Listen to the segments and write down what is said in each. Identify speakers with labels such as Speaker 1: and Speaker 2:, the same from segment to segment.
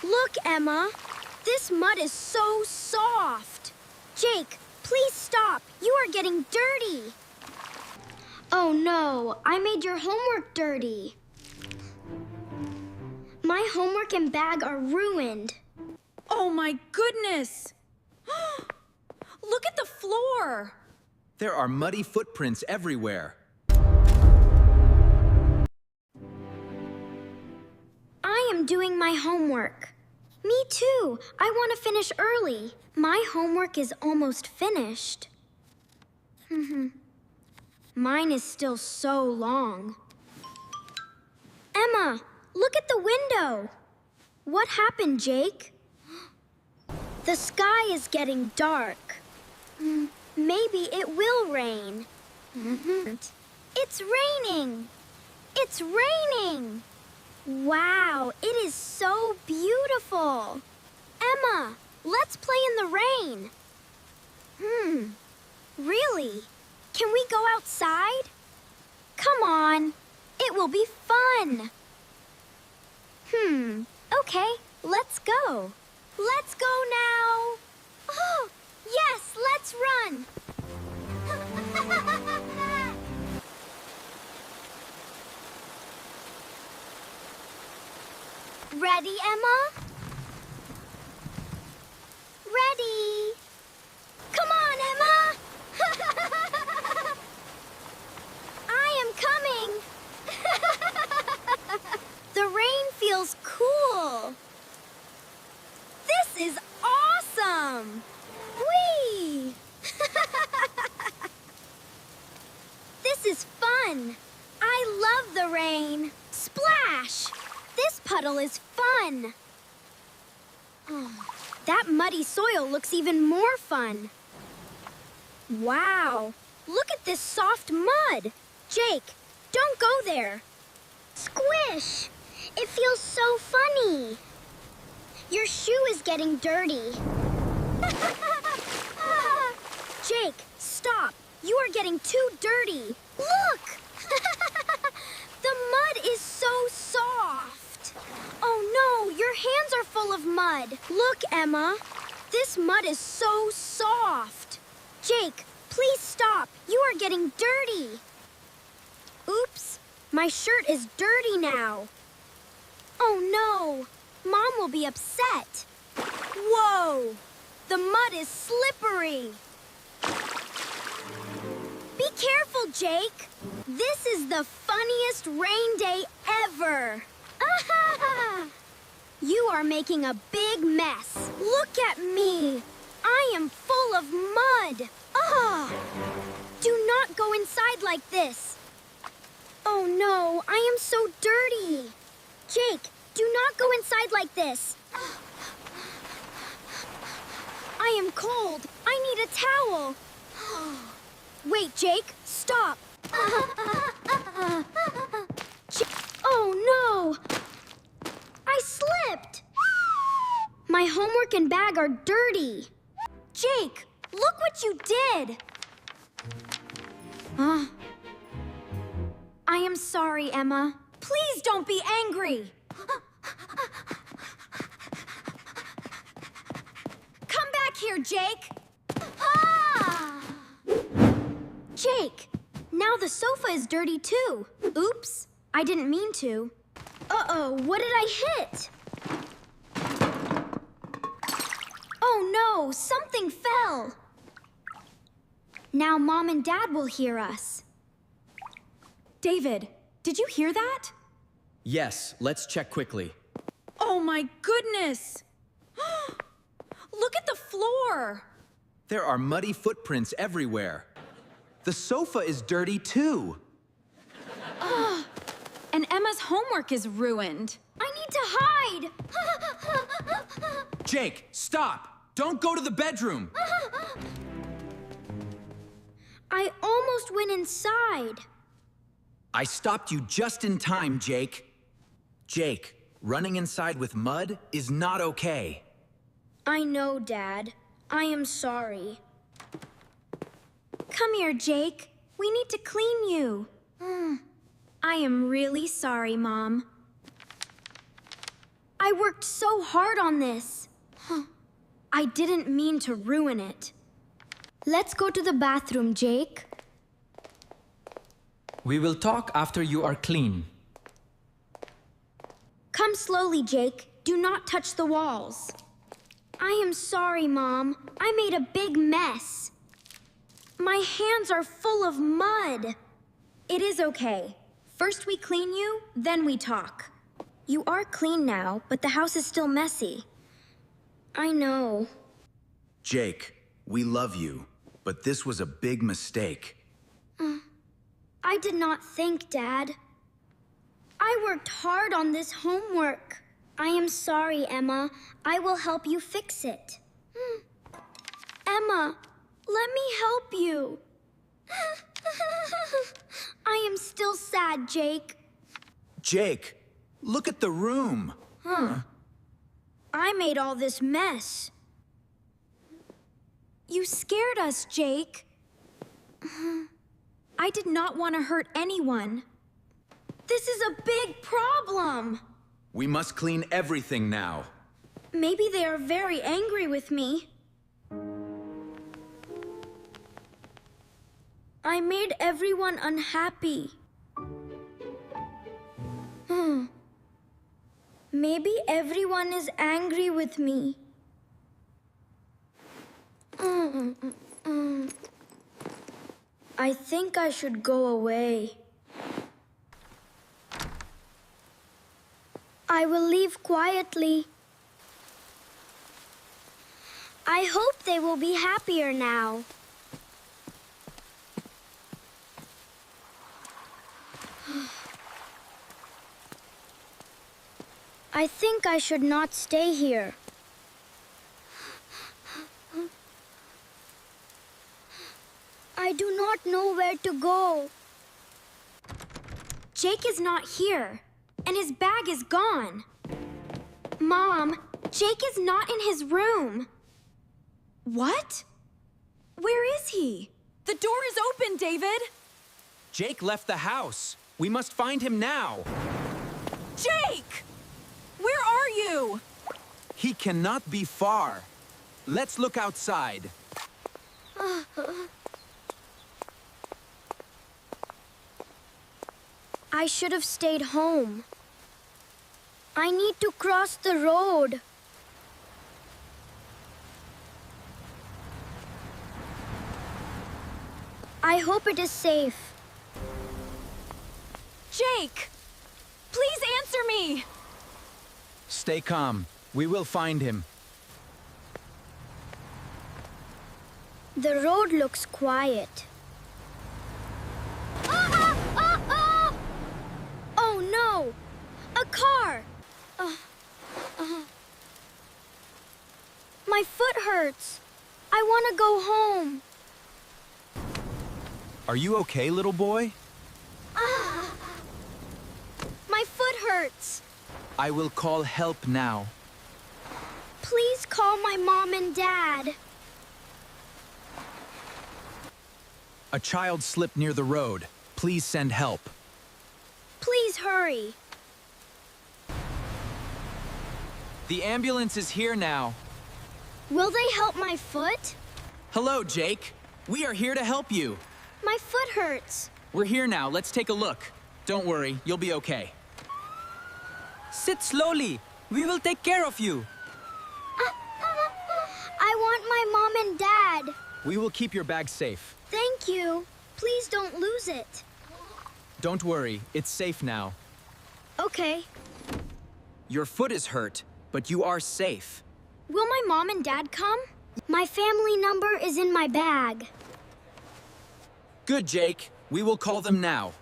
Speaker 1: Look, Emma. This mud is so soft. Jake, please stop. You are getting dirty. Oh no, I made your homework dirty. My homework and bag are ruined.
Speaker 2: Oh my goodness! Look at the floor!
Speaker 3: There are muddy footprints everywhere.
Speaker 1: I am doing my homework. Me too. I want to finish early. My homework is almost finished. Mine is still so long. Emma, look at the window. What happened, Jake? The sky is getting dark. Maybe it will rain. It's raining! It's raining! Wow, it is so beautiful. Emma, let's play in the rain. Really? Can we go outside? Come on, it will be fun. Okay, let's go. Let's go now. Oh, yes, let's run. Ready, Emma? Ready. Come on, Emma. I am coming. The rain feels cool. This is awesome. Whee! This is fun. I love the rain. Splash! This puddle is fun. That muddy soil looks even more fun. Wow, look at this soft mud. Jake, don't go there. Squish! It feels so funny. Your shoe is getting dirty. Jake, stop. You are getting too dirty. Look! The mud is so soft. Oh no, your hands are full of mud. Look, Emma. This mud is so soft. Jake, please stop. You are getting dirty. Oops, my shirt is dirty now. Oh no, Mom will be upset. Whoa, the mud is slippery. Be careful, Jake. This is the funniest rain day ever. You are making a big mess. Look at me. I am full of mud. Do not go inside like this. Oh no, I am so dirty. Jake, do not go inside like this. I am cold. I need a towel. Wait, Jake, stop. Oh no! I slipped. My homework and bag are dirty. Jake, look what you did. I am sorry, Emma. Please don't be angry. Come back here, Jake. Jake, now the sofa is dirty too. Oops, I didn't mean to. Uh-oh, what did I hit? Oh no, something fell. Now Mom and Dad will hear us.
Speaker 2: David, did you hear that?
Speaker 3: Yes, let's check quickly.
Speaker 2: Oh my goodness! Look at the floor!
Speaker 3: There are muddy footprints everywhere. The sofa is dirty too.
Speaker 2: And Emma's homework is ruined.
Speaker 1: I need to hide.
Speaker 3: Jake, stop! Don't go to the bedroom!
Speaker 1: I almost went inside.
Speaker 3: I stopped you just in time, Jake. Jake, running inside with mud is not okay.
Speaker 1: I know, Dad. I am sorry. Come here, Jake. We need to clean you. I am really sorry, Mom. I I worked so hard on this. I didn't mean to ruin it. Let's go to the bathroom, Jake.
Speaker 4: We will talk after you are clean.
Speaker 1: Come slowly, Jake. Do not touch the walls. I am sorry, Mom. I made a big mess. My hands are full of mud.
Speaker 2: It is okay. First we clean you, then we talk. You are clean now, but the house is still messy.
Speaker 1: I know.
Speaker 3: Jake, we love you, but this was a big mistake.
Speaker 1: I did not think, Dad. I worked hard on this homework. I am sorry, Emma. I will help you fix it. Emma, let me help you. I am still sad, Jake.
Speaker 3: Jake, look at the room.
Speaker 1: I made all this mess.
Speaker 2: You scared us, Jake. I did not want to hurt anyone.
Speaker 1: This is a big problem.
Speaker 3: We must clean everything now.
Speaker 1: Maybe they are very angry with me. I made everyone unhappy. Maybe everyone is angry with me. I think I should go away. I will leave quietly. I hope they will be happier now. I think I should not stay here. I do not know where to go.
Speaker 2: Jake is not here, and his bag is gone. Mom, Jake is not in his room. What? Where is he? The door is open, David!
Speaker 3: Jake left the house. We must find him now.
Speaker 2: Jake! Where are you?
Speaker 3: He cannot be far. Let's look outside.
Speaker 1: I should have stayed home. I need to cross the road. I hope it is safe.
Speaker 2: Jake! Please answer me!
Speaker 3: Stay calm. We will find him.
Speaker 1: The road looks quiet. Oh no! A car! My foot hurts. I want to go home.
Speaker 3: Are you okay, little boy?
Speaker 1: My foot hurts.
Speaker 3: I will call help now.
Speaker 1: Please call my mom and dad.
Speaker 3: A child slipped near the road. Please send help.
Speaker 1: Please hurry.
Speaker 3: The ambulance is here now.
Speaker 1: Will they help my foot?
Speaker 3: Hello, Jake. We are here to help you.
Speaker 1: My foot hurts.
Speaker 3: We're here now. Let's take a look. Don't worry. You'll be okay.
Speaker 4: Sit slowly. We will take care of you.
Speaker 1: I want my mom and dad.
Speaker 3: We will keep your bag safe.
Speaker 1: Thank you. Please don't lose it.
Speaker 3: Don't worry. It's safe now.
Speaker 1: Okay.
Speaker 3: Your foot is hurt, but you are safe.
Speaker 1: Will my mom and dad come? My family number is in my bag.
Speaker 3: Good, Jake. We will call them now.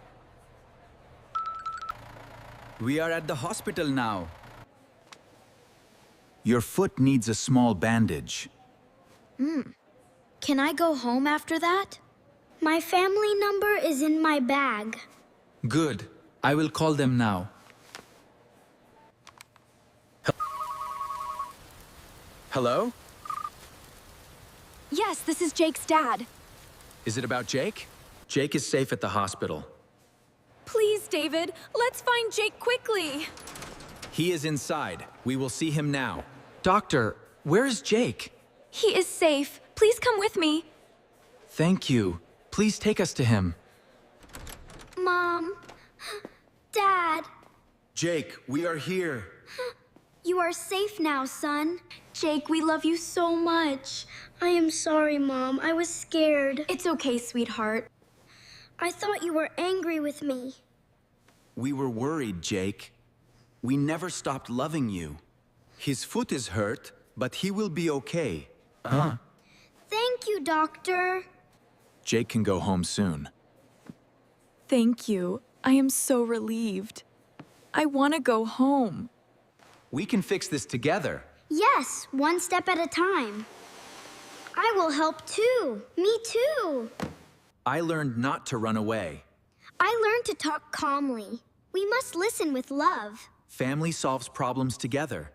Speaker 3: We are at the hospital now. Your foot needs a small bandage.
Speaker 1: Can I go home after that? My family number is in my bag.
Speaker 3: Good. I will call them now. Hello?
Speaker 2: Yes, this is Jake's dad.
Speaker 3: Is it about Jake? Jake is safe at the hospital.
Speaker 2: Please, David, let's find Jake quickly.
Speaker 3: He is inside. We will see him now. Doctor, where is Jake?
Speaker 2: He is safe. Please come with me.
Speaker 3: Thank you. Please take us to him.
Speaker 1: Mom. Dad.
Speaker 3: Jake, we are here.
Speaker 1: You are safe now, son.
Speaker 2: Jake, we love you so much.
Speaker 1: I am sorry, Mom. I was scared.
Speaker 2: It's okay, sweetheart.
Speaker 1: I thought you were angry with me.
Speaker 3: We were worried, Jake. We never stopped loving you. His foot is hurt, but he will be okay.
Speaker 1: Thank you, Doctor.
Speaker 3: Jake can go home soon.
Speaker 5: Thank you. I am so relieved. I want to go home.
Speaker 3: We can fix this together.
Speaker 1: Yes, one step at a time. I will help too. Me too.
Speaker 3: I learned not to run away.
Speaker 1: I learned to talk calmly. We must listen with love.
Speaker 3: Family solves problems together.